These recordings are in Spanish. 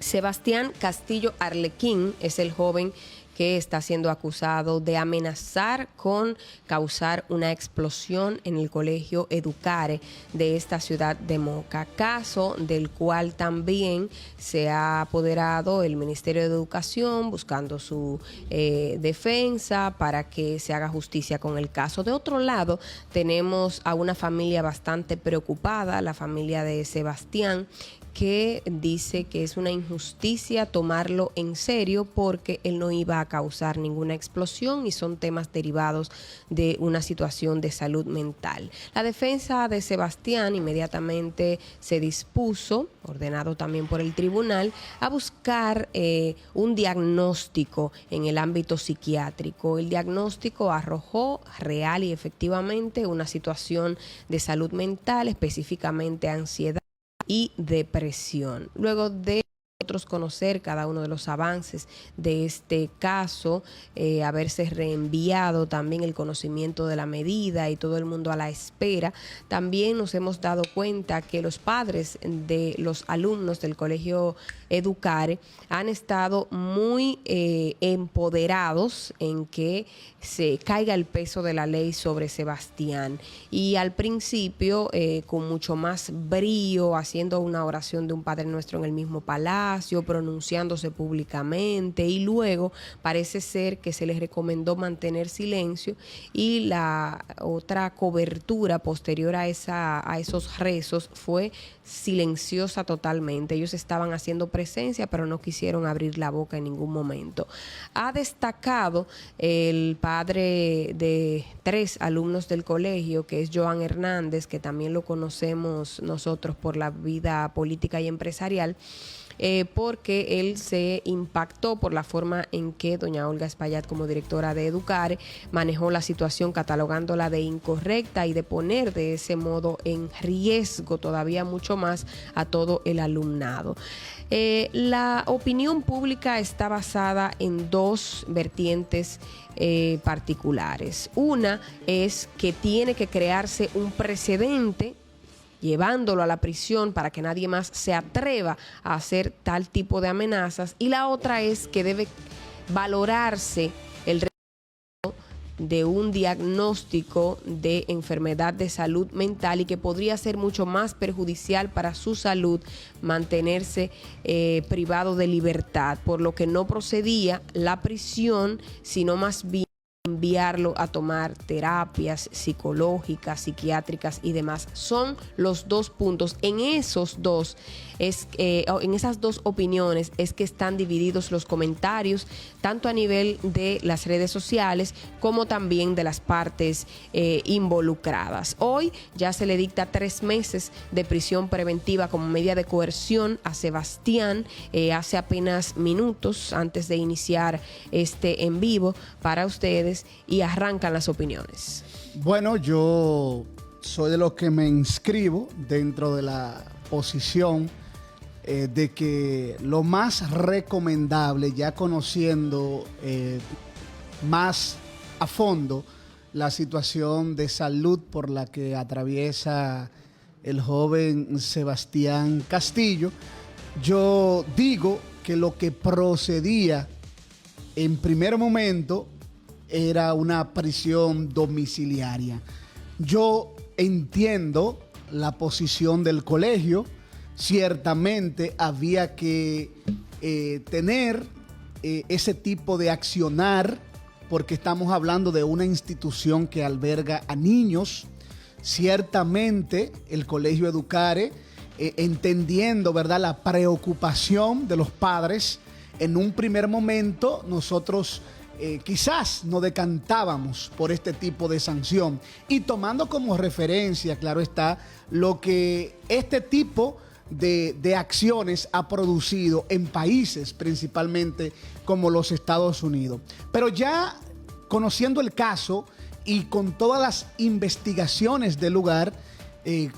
Sebastián Castillo Arlequín es el joven que está siendo acusado de amenazar con causar una explosión en el colegio Educare de esta ciudad de Moca, caso del cual también se ha apoderado el Ministerio de Educación buscando su defensa para que se haga justicia con el caso. De otro lado, tenemos a una familia bastante preocupada, la familia de Sebastián, que dice que es una injusticia tomarlo en serio porque él no iba a causar ninguna explosión y son temas derivados de una situación de salud mental. La defensa de Sebastián inmediatamente se dispuso, ordenado también por el tribunal, a buscar un diagnóstico en el ámbito psiquiátrico. El diagnóstico arrojó real y efectivamente una situación de salud mental, específicamente ansiedad y depresión. Luego de nosotros conocer cada uno de los avances de este caso, haberse reenviado también el conocimiento de la medida y todo el mundo a la espera, también nos hemos dado cuenta que los padres de los alumnos del colegio Educare han estado muy empoderados en que se caiga el peso de la ley sobre Sebastián, y al principio con mucho más brío, haciendo una oración de un Padre Nuestro en el mismo palacio, pronunciándose públicamente, y luego parece ser que se les recomendó mantener silencio, y la otra cobertura posterior a esos rezos fue silenciosa totalmente. Ellos estaban haciendo presencia, pero no quisieron abrir la boca en ningún momento. Ha destacado el padre de 3 alumnos del colegio, que es Joan Hernández, que también lo conocemos nosotros por la vida política y empresarial, porque él se impactó por la forma en que doña Olga Espaillat, como directora de Educare, manejó la situación catalogándola de incorrecta y de poner de ese modo en riesgo todavía mucho más a todo el alumnado. La opinión pública está basada en 2 vertientes particulares. Una es que tiene que crearse un precedente llevándolo a la prisión para que nadie más se atreva a hacer tal tipo de amenazas, y la otra es que debe valorarse el riesgo de un diagnóstico de enfermedad de salud mental, y que podría ser mucho más perjudicial para su salud mantenerse privado de libertad, por lo que no procedía la prisión, sino más bien enviarlo a tomar terapias psicológicas, psiquiátricas y demás. Son los 2 puntos. En esas 2 opiniones es que están divididos los comentarios, tanto a nivel de las redes sociales como también de las partes involucradas. Hoy ya se le dicta 3 meses de prisión preventiva como medida de coerción a Sebastián, hace apenas minutos antes de iniciar este en vivo para ustedes, y arrancan las opiniones. Bueno, yo soy de los que me inscribo dentro de la posición de que lo más recomendable, ya conociendo más a fondo la situación de salud por la que atraviesa el joven Sebastián Castillo, yo digo que lo que procedía en primer momento era una prisión domiciliaria. Yo entiendo la posición del colegio. Ciertamente había que tener ese tipo de accionar, porque estamos hablando de una institución que alberga a niños. Ciertamente el colegio Educare, entendiendo, ¿verdad?, la preocupación de los padres, en un primer momento nosotros quizás no decantábamos por este tipo de sanción, y tomando como referencia, claro está, lo que este tipo de acciones ha producido en países principalmente como los Estados Unidos. Pero ya conociendo el caso y con todas las investigaciones del lugar,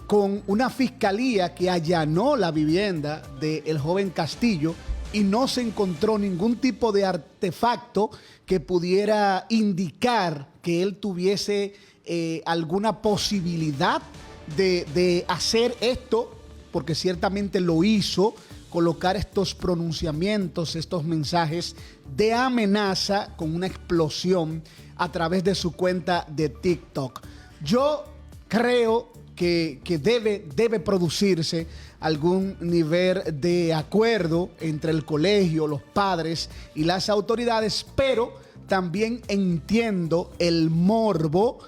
con una fiscalía que allanó la vivienda del joven Castillo y no se encontró ningún tipo de artefacto que pudiera indicar que él tuviese alguna posibilidad de hacer esto, porque ciertamente lo hizo colocar estos pronunciamientos, estos mensajes de amenaza con una explosión a través de su cuenta de TikTok. Yo creo que debe producirse algún nivel de acuerdo entre el colegio, los padres y las autoridades, pero también entiendo el morbo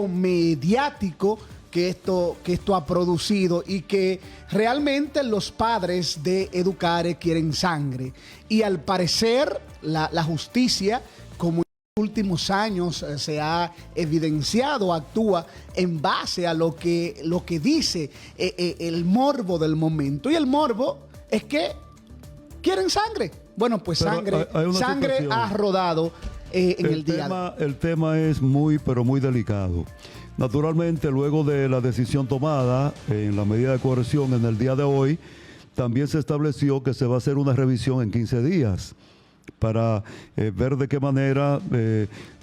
mediático que esto ha producido, y que realmente los padres de Educare quieren sangre. Y al parecer la justicia, como en los últimos años se ha evidenciado, actúa en base a lo que dice el morbo del momento. Y el morbo es que quieren sangre. Bueno, pues sangre ha rodado en el día. El tema es muy, pero muy delicado. Naturalmente, luego de la decisión tomada en la medida de coerción en el día de hoy, también se estableció que se va a hacer una revisión en 15 días para ver de qué manera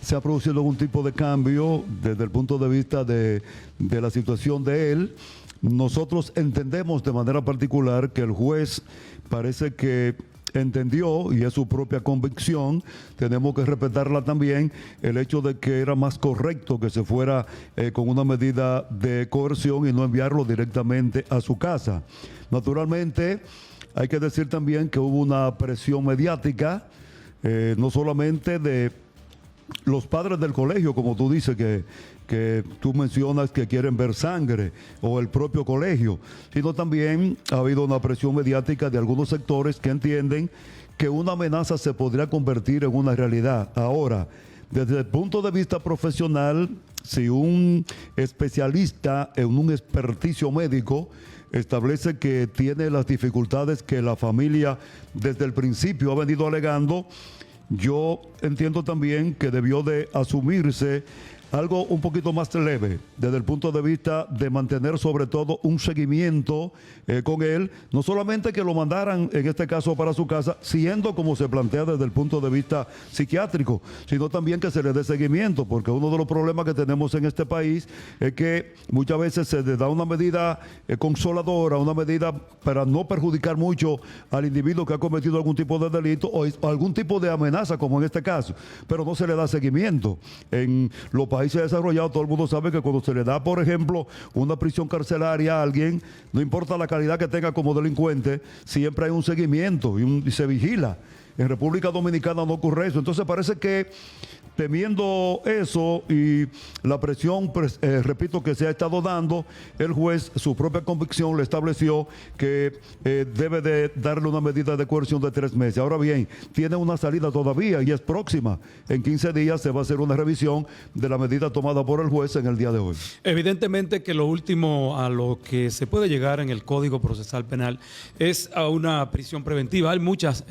se ha producido algún tipo de cambio desde el punto de vista de la situación de él. Nosotros entendemos de manera particular que el juez parece que entendió, y es su propia convicción, tenemos que respetarla también, el hecho de que era más correcto que se fuera con una medida de coerción y no enviarlo directamente a su casa. Naturalmente, hay que decir también que hubo una presión mediática, no solamente de los padres del colegio, como tú dices, que tú mencionas que quieren ver sangre, o el propio colegio, sino también ha habido una presión mediática de algunos sectores que entienden que una amenaza se podría convertir en una realidad. Ahora, desde el punto de vista profesional, si un especialista en un experticio médico establece que tiene las dificultades que la familia desde el principio ha venido alegando, yo entiendo también que debió de asumirse algo un poquito más leve, desde el punto de vista de mantener sobre todo un seguimiento con él, no solamente que lo mandaran en este caso para su casa, siendo como se plantea desde el punto de vista psiquiátrico, sino también que se le dé seguimiento, porque uno de los problemas que tenemos en este país es que muchas veces se le da una medida consoladora, una medida para no perjudicar mucho al individuo que ha cometido algún tipo de delito o algún tipo de amenaza, como en este caso, pero no se le da seguimiento. En los países desarrollados, todo el mundo sabe que cuando se le da, por ejemplo, una prisión carcelaria a alguien, no importa la calidad que tenga como delincuente, siempre hay un seguimiento y se vigila. En República Dominicana no ocurre eso. Entonces parece que temiendo eso y la presión, repito, que se ha estado dando, el juez, su propia convicción, le estableció que debe de darle una medida de coerción de 3 meses. Ahora bien, tiene una salida todavía y es próxima. En 15 días se va a hacer una revisión de la medida tomada por el juez en el día de hoy. Evidentemente que lo último a lo que se puede llegar en el Código Procesal Penal es a una prisión preventiva. Hay muchas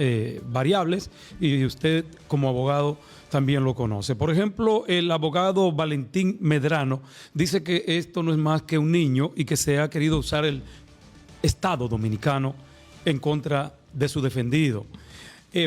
variables y usted como abogado también lo conoce. Por ejemplo, el abogado Valentín Medrano dice que esto no es más que un niño y que se ha querido usar el Estado dominicano en contra de su defendido.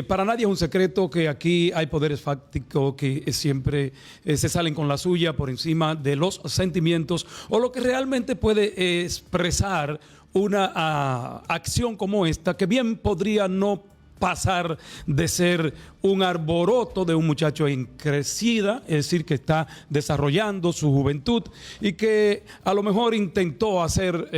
Para nadie es un secreto que aquí hay poderes fácticos que siempre se salen con la suya por encima de los sentimientos o lo que realmente puede expresar una acción como esta, que bien podría no pasar de ser un arboroto de un muchacho en crecida, es decir, que está desarrollando su juventud y que a lo mejor intentó hacer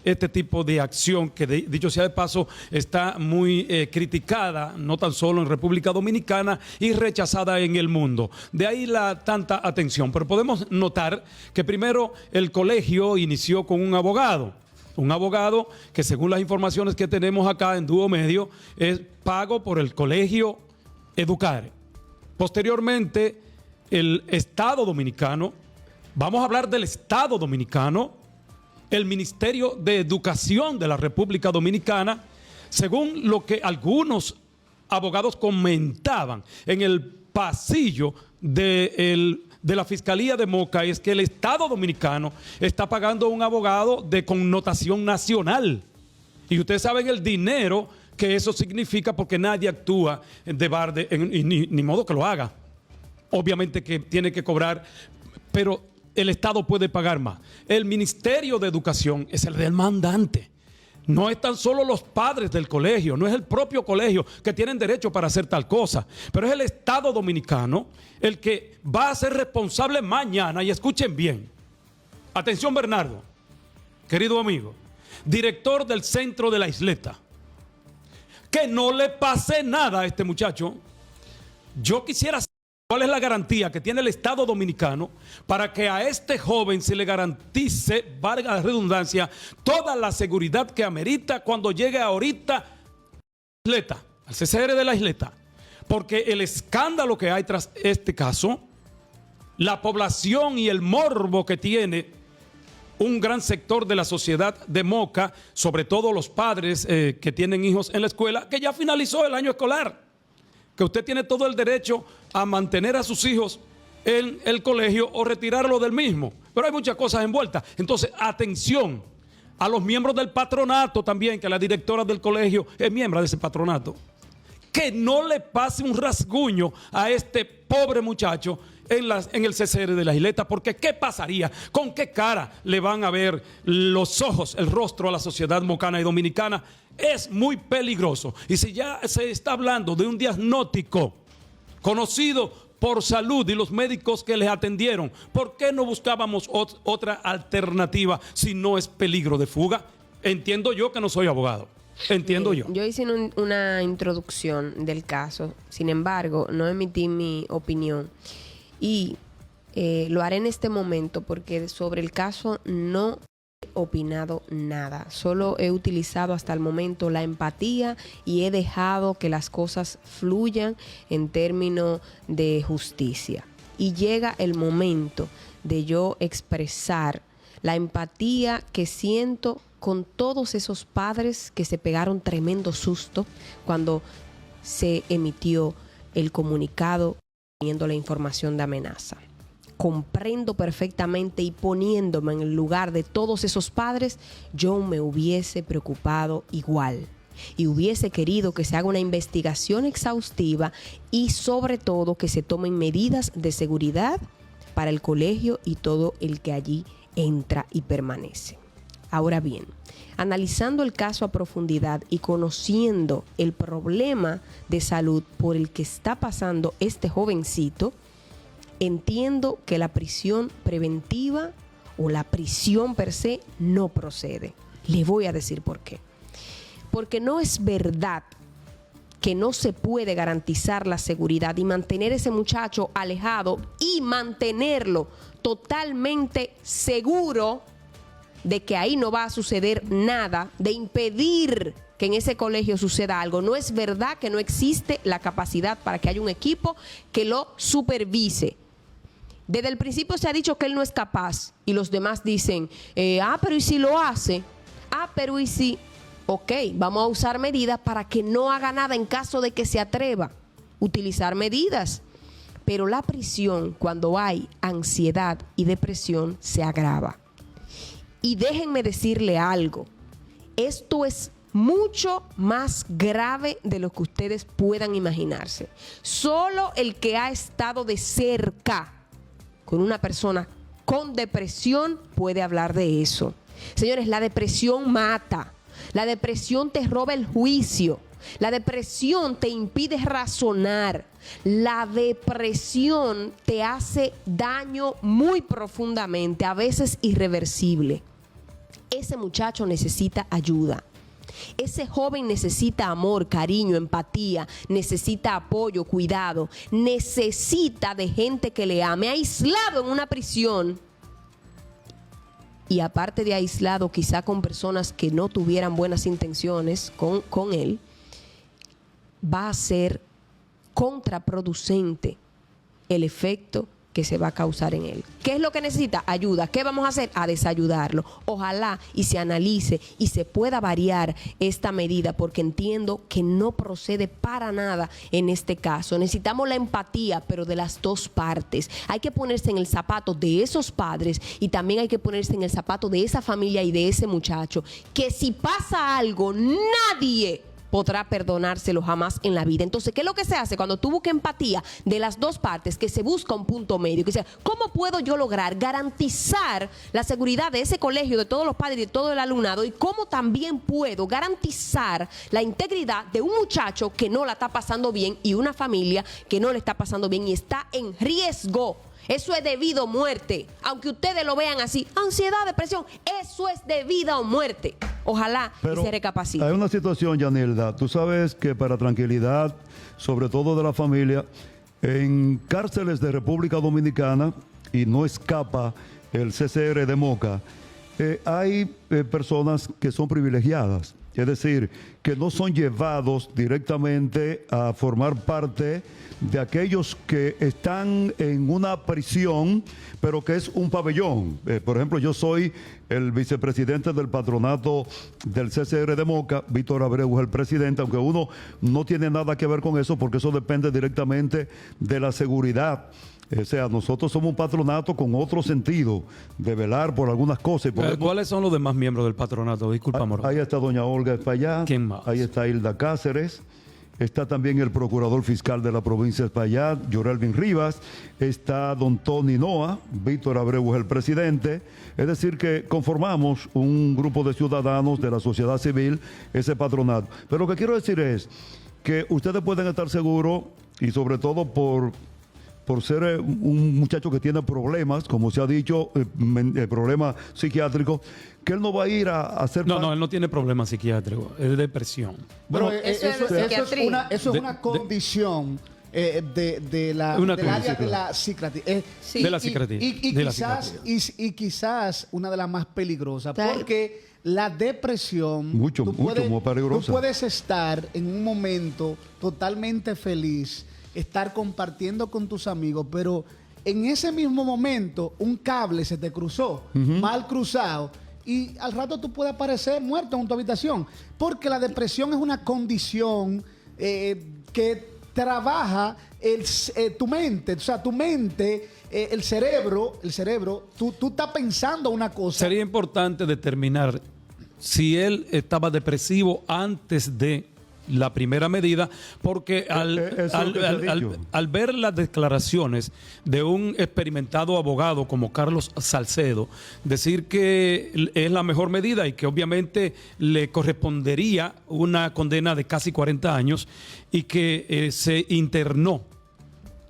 este tipo de acción que, dicho sea de paso, está muy criticada, no tan solo en República Dominicana y rechazada en el mundo. De ahí la tanta atención. Pero podemos notar que primero el colegio inició con un abogado que, según las informaciones que tenemos acá en Dúo Medio, es pago por el colegio Educare. Posteriormente, el Estado Dominicano, vamos a hablar del Estado Dominicano, el Ministerio de Educación de la República Dominicana, según lo que algunos abogados comentaban en el pasillo de la Fiscalía de Moca, es que el Estado Dominicano está pagando a un abogado de connotación nacional. Y ustedes saben el dinero que eso significa, porque nadie actúa de balde, ni modo que lo haga. Obviamente que tiene que cobrar, pero el Estado puede pagar más. El Ministerio de Educación es el demandante. No es tan solo los padres del colegio, no es el propio colegio que tienen derecho para hacer tal cosa, pero es el Estado dominicano el que va a ser responsable mañana, y escuchen bien. Atención, Bernardo, querido amigo, director del centro de la Isleta, que no le pase nada a este muchacho. Yo quisiera saber cuál es la garantía que tiene el Estado dominicano para que a este joven se le garantice, valga la redundancia, toda la seguridad que amerita cuando llegue ahorita Isleta, al CCR de la Isleta. Porque el escándalo que hay tras este caso, la población y el morbo que tiene un gran sector de la sociedad de Moca, sobre todo los padres que tienen hijos en la escuela, que ya finalizó el año escolar, que usted tiene todo el derecho a mantener a sus hijos en el colegio o retirarlo del mismo. Pero hay muchas cosas envueltas. Entonces, atención a los miembros del patronato también, que la directora del colegio es miembro de ese patronato. Que no le pase un rasguño a este pobre muchacho en el CCR de la Isleta, porque ¿qué pasaría? ¿Con qué cara le van a ver los ojos, el rostro a la sociedad mocana y dominicana? Es muy peligroso. Y si ya se está hablando de un diagnóstico conocido por salud y los médicos que les atendieron, ¿por qué no buscábamos otra alternativa si no es peligro de fuga? Entiendo yo que no soy abogado. Entiendo yo. Yo hice una introducción del caso, sin embargo, no emití mi opinión. Y lo haré en este momento porque sobre el caso no he opinado nada. Solo he utilizado hasta el momento la empatía y he dejado que las cosas fluyan en términos de justicia. Y llega el momento de yo expresar la empatía que siento con todos esos padres que se pegaron tremendo susto cuando se emitió el comunicado teniendo la información de amenaza. Comprendo perfectamente y poniéndome en el lugar de todos esos padres, yo me hubiese preocupado igual y hubiese querido que se haga una investigación exhaustiva y sobre todo que se tomen medidas de seguridad para el colegio y todo el que allí entra y permanece. Ahora bien, analizando el caso a profundidad y conociendo el problema de salud por el que está pasando este jovencito, entiendo que la prisión preventiva o la prisión per se no procede. Le voy a decir por qué. Porque no es verdad que no se puede garantizar la seguridad y mantener ese muchacho alejado y mantenerlo totalmente seguro de que ahí no va a suceder nada, de impedir que en ese colegio suceda algo. No es verdad que no existe la capacidad para que haya un equipo que lo supervise. Desde el principio se ha dicho que él no es capaz y los demás dicen, pero ¿y si lo hace? Pero ¿y si? Ok, vamos a usar medidas para que no haga nada en caso de que se atreva. Utilizar medidas. Pero la prisión, cuando hay ansiedad y depresión, se agrava. Y déjenme decirle algo, esto es mucho más grave de lo que ustedes puedan imaginarse. Solo el que ha estado de cerca con una persona con depresión puede hablar de eso. Señores, la depresión mata, la depresión te roba el juicio, la depresión te impide razonar, la depresión te hace daño muy profundamente, a veces irreversible. Ese muchacho necesita ayuda. Ese joven necesita amor, cariño, empatía, necesita apoyo, cuidado, necesita de gente que le ame, aislado en una prisión. Y aparte de aislado, quizá con personas que no tuvieran buenas intenciones con él, va a ser contraproducente el efecto que se va a causar en él. ¿Qué es lo que necesita? Ayuda. ¿Qué vamos a hacer? A desayudarlo. Ojalá y se analice y se pueda variar esta medida, porque entiendo que no procede para nada en este caso. Necesitamos la empatía, pero de las dos partes. Hay que ponerse en el zapato de esos padres y también hay que ponerse en el zapato de esa familia y de ese muchacho, que si pasa algo, nadie podrá perdonárselo jamás en la vida. Entonces, ¿qué es lo que se hace cuando tú buscas empatía de las dos partes? Que se busca un punto medio, que sea, ¿cómo puedo yo lograr garantizar la seguridad de ese colegio, de todos los padres y de todo el alumnado? Y cómo también puedo garantizar la integridad de un muchacho que no la está pasando bien y una familia que no le está pasando bien y está en riesgo. Eso es de vida o muerte. Aunque ustedes lo vean así, ansiedad, depresión, eso es de vida o muerte. Ojalá y se recapacite. Hay una situación, Yanilda. Tú sabes que para tranquilidad, sobre todo de la familia, en cárceles de República Dominicana, y no escapa el CCR de Moca, hay personas que son privilegiadas. Es decir, que no son llevados directamente a formar parte de aquellos que están en una prisión, pero que es un pabellón. Por ejemplo, yo soy el vicepresidente del patronato del CCR de Moca, Víctor Abreu es el presidente, aunque uno no tiene nada que ver con eso, porque eso depende directamente de la seguridad. O sea, nosotros somos un patronato con otro sentido, de velar por algunas cosas. ¿Cuáles son los demás miembros del patronato? Disculpa, Morón. Ahí está doña Olga Espaillá. ¿Quién más? Ahí está Hilda Cáceres. Está también el procurador fiscal de la provincia de Espaillat, Yorelvin Rivas. Está don Tony Noa, Víctor Abreu es el presidente. Es decir, que conformamos un grupo de ciudadanos de la sociedad civil, ese patronato. Pero lo que quiero decir es que ustedes pueden estar seguros, y sobre todo por ser un muchacho que tiene problemas, como se ha dicho, problemas psiquiátricos, que él no va a ir a hacer... No, él no tiene problemas psiquiátricos, es depresión. Bueno, Bueno, eso es una condición del área de la psiquiatría. Sí. De la psiquiatría. Y quizás una de las más peligrosas, porque la depresión... Mucho más peligrosa. Tú puedes estar en un momento totalmente feliz, estar compartiendo con tus amigos, pero en ese mismo momento un cable se te cruzó, mal cruzado, y al rato tú puedes aparecer muerto en tu habitación, porque la depresión es una condición que trabaja tu mente, o sea, tu mente, el cerebro, tú estás pensando una cosa. Sería importante determinar si él estaba depresivo antes de la primera medida, porque al ver las declaraciones de un experimentado abogado como Carlos Salcedo, decir que es la mejor medida y que obviamente le correspondería una condena de casi 40 años y que se internó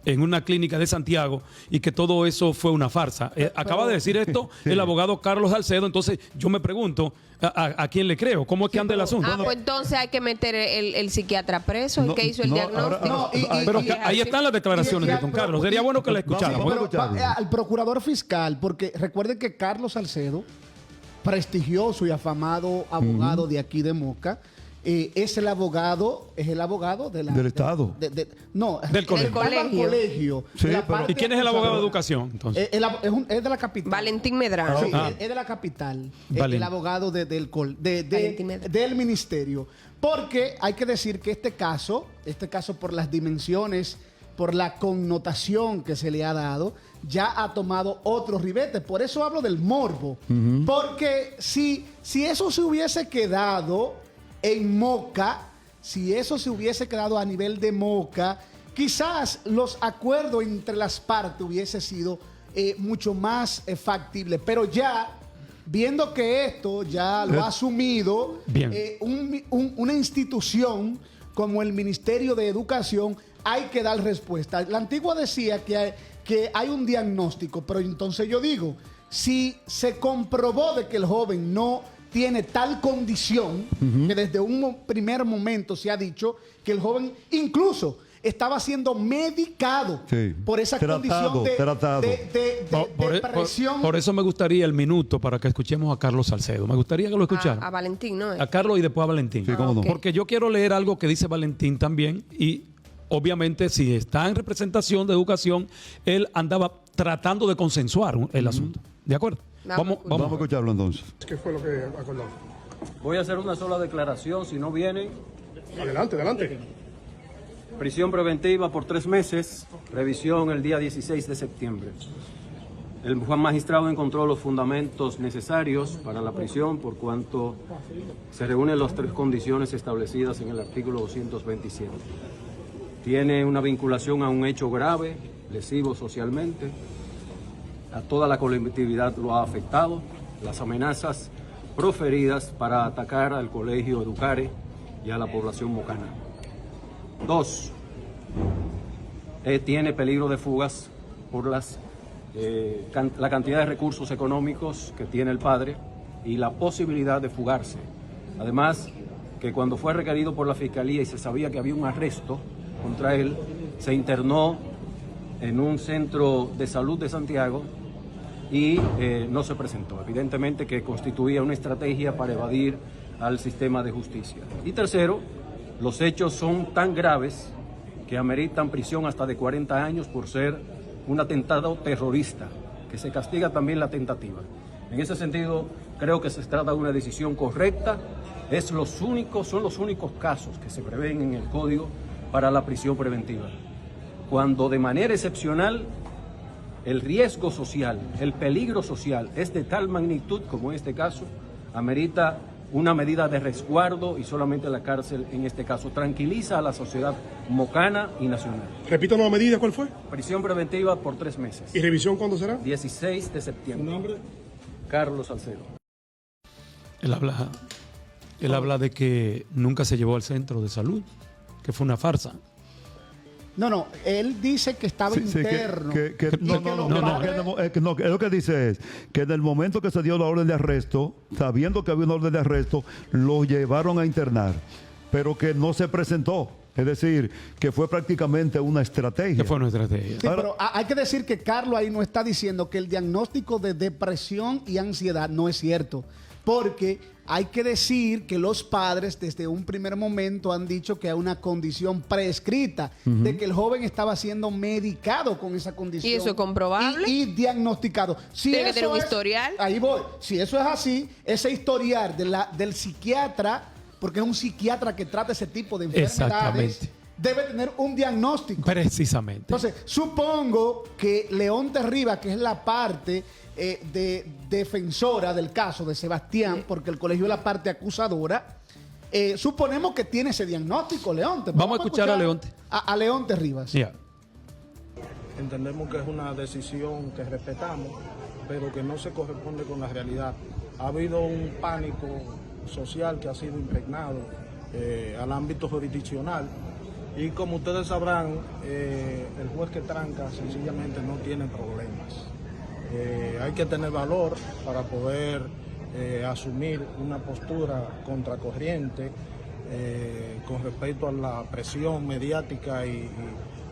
en una clínica de Santiago y que todo eso fue una farsa. Acaba de decir esto el abogado Carlos Salcedo, entonces yo me pregunto, ¿a quién le creo? ¿Cómo es que anda el asunto? Pues entonces hay que meter el psiquiatra preso, el que hizo el diagnóstico. Pero ahí están las declaraciones de don Carlos. Sería bueno que la escucháramos. Al procurador fiscal, porque recuerden que Carlos Salcedo, prestigioso y afamado abogado de aquí de Moca, es el abogado del Estado. Del colegio. Sí, ¿y quién es el abogado de educación? Entonces? Es de la capital. Valentín Medrano. Sí, es de la capital. El abogado del ministerio. Porque hay que decir que este caso por las dimensiones, por la connotación que se le ha dado, ya ha tomado otros ribetes. Por eso hablo del morbo. Porque si eso se hubiese quedado en Moca, si eso se hubiese quedado a nivel de Moca, quizás los acuerdos entre las partes hubiese sido mucho más factible. Pero ya, viendo que esto ya lo ha asumido una institución como el Ministerio de Educación, hay que dar respuesta. La antigua decía que hay un diagnóstico, pero entonces yo digo, si se comprobó de que el joven no tiene tal condición, que desde un primer momento se ha dicho que el joven incluso estaba siendo medicado por esa condición de depresión. Por eso me gustaría el minuto para que escuchemos a Carlos Salcedo. Me gustaría que lo escucharan. A Valentín, ¿no? A Carlos y después a Valentín. Sí, cómo no. Porque yo quiero leer algo que dice Valentín también y obviamente si está en representación de educación, él andaba tratando de consensuar el asunto. ¿De acuerdo? Vamos a escucharlo entonces. ¿Qué fue lo que acordamos? Voy a hacer una sola declaración, si no vienen. Adelante. Prisión preventiva por 3 meses, revisión el día 16 de septiembre. El juez magistrado encontró los fundamentos necesarios para la prisión por cuanto se reúnen las 3 condiciones establecidas en el artículo 227. Tiene una vinculación a un hecho grave, lesivo socialmente, a toda la colectividad lo ha afectado, las amenazas proferidas para atacar al colegio Educare y a la población mocana. 2. Tiene peligro de fugas por la cantidad de recursos económicos que tiene el padre y la posibilidad de fugarse. Además, que cuando fue requerido por la Fiscalía y se sabía que había un arresto contra él, se internó en un centro de salud de Santiago y no se presentó. Evidentemente que constituía una estrategia para evadir al sistema de justicia. Y tercero, los hechos son tan graves que ameritan prisión hasta de 40 años por ser un atentado terrorista, que se castiga también la tentativa. En ese sentido, creo que se trata de una decisión correcta. Son los únicos casos que se prevén en el Código para la prisión preventiva. Cuando de manera excepcional el riesgo social, el peligro social es de tal magnitud como en este caso, amerita una medida de resguardo y solamente la cárcel en este caso tranquiliza a la sociedad mocana y nacional. Repita la medida, ¿cuál fue? Prisión preventiva por 3 meses. ¿Y revisión cuándo será? 16 de septiembre. ¿Tu nombre? Carlos Salcedo. Él habla de que nunca se llevó al centro de salud, que fue una farsa. No, él dice que estaba interno. Lo que dice es que en el momento que se dio la orden de arresto, sabiendo que había una orden de arresto, lo llevaron a internar, pero que no se presentó. Es decir, que fue prácticamente una estrategia. Que fue una estrategia. Sí, pero hay que decir que Carlos ahí no está diciendo que el diagnóstico de depresión y ansiedad no es cierto. Porque hay que decir que los padres desde un primer momento han dicho que hay una condición prescrita, de que el joven estaba siendo medicado con esa condición. ¿Y eso es comprobable? Y diagnosticado. Si ¿Tiene que eso tener un es, historial? Ahí voy. Si eso es así, ese historial del psiquiatra, porque es un psiquiatra que trata ese tipo de enfermedades, debe tener un diagnóstico. Precisamente. Entonces, supongo que Leonte Rivas, que es la parte de defensora del caso de Sebastián, porque el colegio es la parte acusadora, suponemos que tiene ese diagnóstico, Leonte. Vamos a escuchar a Leonte. A Leonte Rivas. Yeah. Entendemos que es una decisión que respetamos, pero que no se corresponde con la realidad. Ha habido un pánico social que ha sido impregnado al ámbito jurisdiccional y como ustedes sabrán, el juez que tranca sencillamente no tiene problemas. Hay que tener valor para poder asumir una postura contracorriente con respecto a la presión mediática y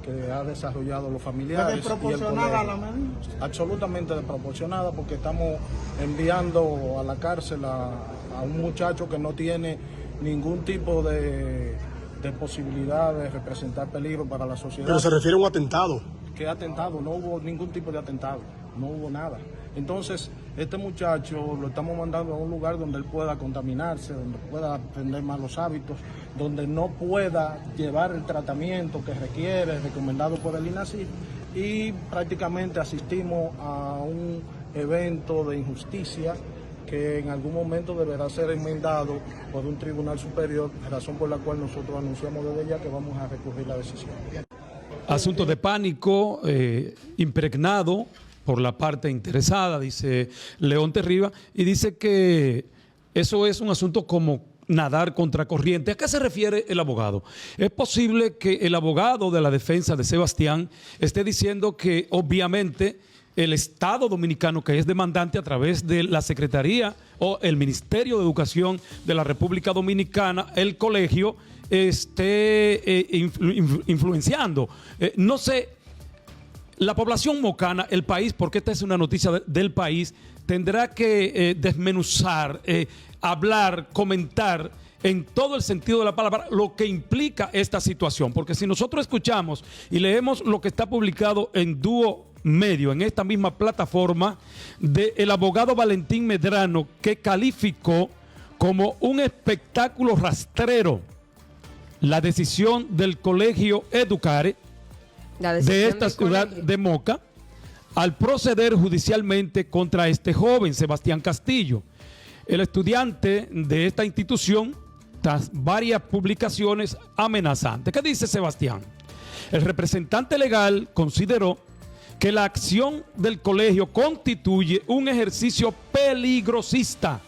que ha desarrollado los familiares. ¿Desproporcionada la medida? Absolutamente desproporcionada, porque estamos enviando a la cárcel a un muchacho que no tiene ningún tipo de posibilidad de representar peligro para la sociedad. Pero se refiere a un atentado. ¿Qué atentado? No hubo ningún tipo de atentado, no hubo nada. Entonces, este muchacho lo estamos mandando a un lugar donde él pueda contaminarse, donde pueda aprender malos hábitos, donde no pueda llevar el tratamiento que requiere, recomendado por el INASIF, y prácticamente asistimos a un evento de injusticia que en algún momento deberá ser enmendado por un tribunal superior, razón por la cual nosotros anunciamos desde ya que vamos a recurrir la decisión. Asunto de pánico impregnado por la parte interesada, dice Leonte Rivas, y dice que eso es un asunto como nadar contracorriente. ¿A qué se refiere el abogado? Es posible que el abogado de la defensa de Sebastián esté diciendo que obviamente el Estado Dominicano, que es demandante a través de la Secretaría o el Ministerio de Educación de la República Dominicana, el colegio, esté influenciando. No sé, la población mocana, el país, porque esta es una noticia del país, tendrá que desmenuzar, hablar, comentar en todo el sentido de la palabra lo que implica esta situación. Porque si nosotros escuchamos y leemos lo que está publicado en Dúo Medio, en esta misma plataforma, del abogado Valentín Medrano, que calificó como un espectáculo rastrero la decisión del colegio Educare de esta ciudad de Moca al proceder judicialmente contra este joven, Sebastián Castillo, el estudiante de esta institución, tras varias publicaciones amenazantes. ¿Qué dice Sebastián? El representante legal consideró que la acción del colegio constituye un ejercicio peligrosista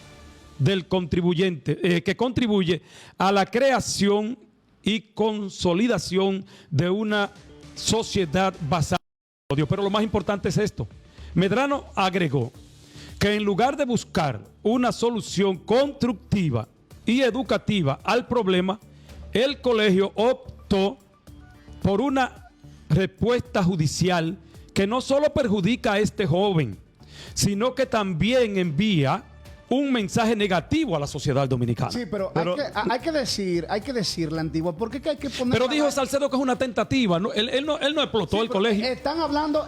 del contribuyente, que contribuye a la creación y consolidación de una sociedad basada en el odio. Pero lo más importante es esto. Medrano agregó que en lugar de buscar una solución constructiva y educativa al problema, el colegio optó por una respuesta judicial que no solo perjudica a este joven, sino que también envía un mensaje negativo a la sociedad dominicana. Sí, pero hay que decir la antigua, porque hay que poner... Pero dijo Salcedo que es una tentativa, ¿no? Él no explotó el colegio. Están hablando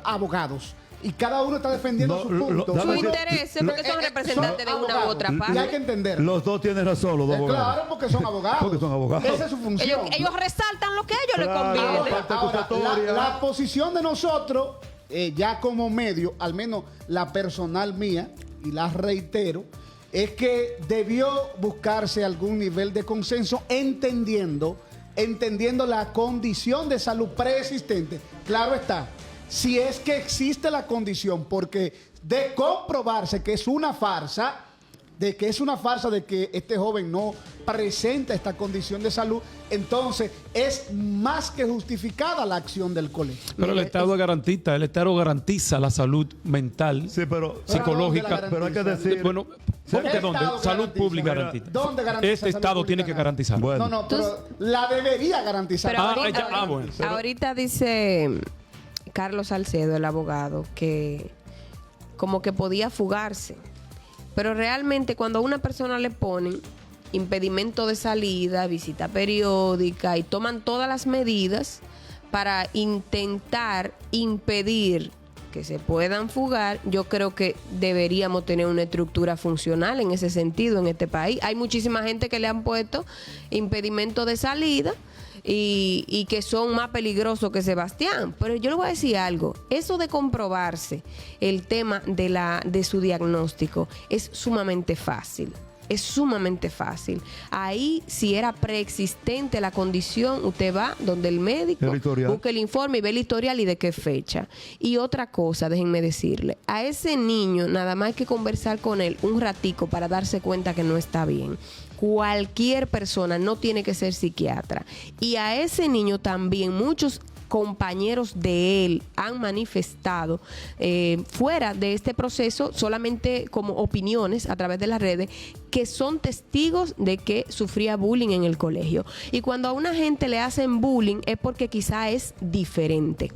abogados. Y cada uno está defendiendo su punto. Su interés, porque son representantes de una u otra parte. Y hay que entender. Los dos tienen razón, los dos abogados. Claro, porque son abogados. Porque son abogados. Esa es su función. Ellos resaltan lo que a ellos les Claro, conviene. Ahora, la posición de nosotros, ya como medio, al menos la personal mía, y la reitero, es que debió buscarse algún nivel de consenso entendiendo la condición de salud preexistente. Claro está, si es que existe la condición, porque de comprobarse que es una farsa, de que este joven no presenta esta condición de salud, entonces es más que justificada la acción del colegio. Pero el Estado garantiza la salud mental, Sí, pero psicológica. pero hay que decir... Bueno, ¿cómo que dónde? Estado Salud garantiza. pública garantiza. ¿Dónde garantiza Este salud Estado pública tiene que garantizar. Bueno. No, pero la debería garantizar. Pero bueno. ahorita dice Carlos Salcedo, el abogado, que como que podía fugarse. Pero realmente cuando a una persona le ponen impedimento de salida, visita periódica y toman todas las medidas para intentar impedir que se puedan fugar, yo creo que deberíamos tener una estructura funcional en ese sentido en este país. Hay muchísima gente que le han puesto impedimento de salida y que son más peligrosos que Sebastián. Pero yo le voy a decir algo, eso de comprobarse el tema de su diagnóstico es sumamente fácil. Es sumamente fácil. Ahí, si era preexistente la condición, usted va donde el médico, busca el informe y ve el historial y de qué fecha. Y otra cosa, déjenme decirle, a ese niño nada más hay que conversar con él un ratico para darse cuenta que no está bien. Cualquier persona, no tiene que ser psiquiatra. Y a ese niño también muchos compañeros de él han manifestado fuera de este proceso, solamente como opiniones a través de las redes, que son testigos de que sufría bullying en el colegio. Y cuando a una gente le hacen bullying es porque quizá es diferente,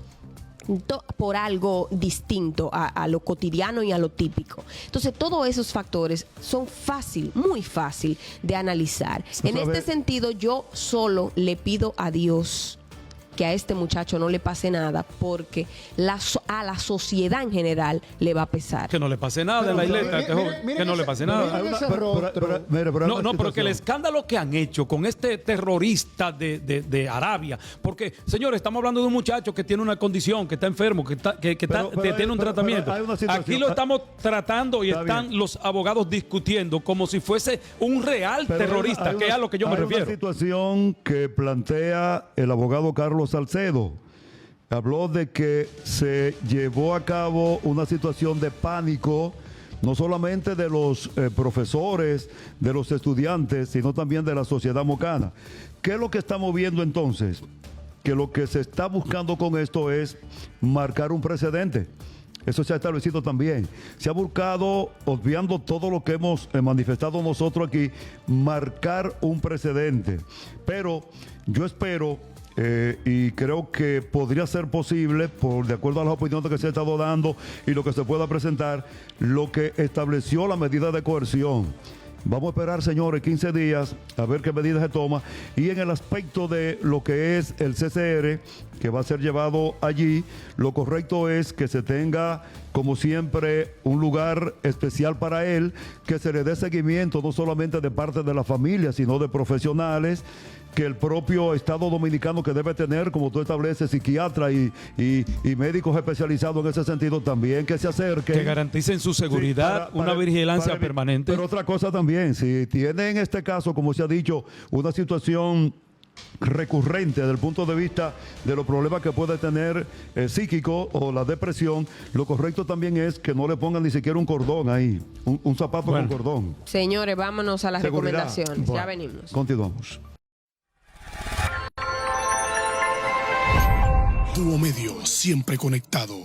por algo distinto a lo cotidiano y a lo típico. Entonces, todos esos factores son muy fácil de analizar. En este sentido, yo solo le pido a Dios que a este muchacho no le pase nada, porque a la sociedad en general le va a pesar. Que no le pase nada en la isleta a este joven. Que no le pase nada. No, pero que el escándalo que han hecho con este terrorista de Arabia, porque, señores, estamos hablando de un muchacho que tiene una condición, que está enfermo, que tiene un tratamiento. Aquí lo estamos tratando y están los abogados discutiendo como si fuese un real terrorista, que es a lo que yo me refiero. Hay una situación que plantea el abogado Carlos Salcedo. Habló de que se llevó a cabo una situación de pánico, no solamente de los profesores, de los estudiantes, sino también de la sociedad mocana. ¿Qué es lo que estamos viendo entonces? Que lo que se está buscando con esto es marcar un precedente. Eso se ha establecido también. Se ha buscado, obviando todo lo que hemos manifestado nosotros aquí, marcar un precedente. Pero yo espero... y creo que podría ser posible, de acuerdo a las opiniones que se ha estado dando y lo que se pueda presentar, lo que estableció la medida de coerción. Vamos a esperar, señores, 15 días a ver qué medidas se toma. Y en el aspecto de lo que es el CCR, que va a ser llevado allí, lo correcto es que se tenga, como siempre, un lugar especial para él, que se le dé seguimiento no solamente de parte de la familia, sino de profesionales, que el propio Estado dominicano, que debe tener, como tú estableces, psiquiatras y médicos especializados en ese sentido también, que se acerquen. Que garanticen su seguridad, Sí, una vigilancia permanente. Pero otra cosa también, si tiene en este caso, como se ha dicho, una situación recurrente desde el punto de vista de los problemas que puede tener psíquico o la depresión, lo correcto también es que no le pongan ni siquiera un cordón ahí, un zapato con cordón. Señores, vámonos a las Seguridad. recomendaciones. Bueno, ya venimos. Continuamos. Tubo Medio, siempre conectado.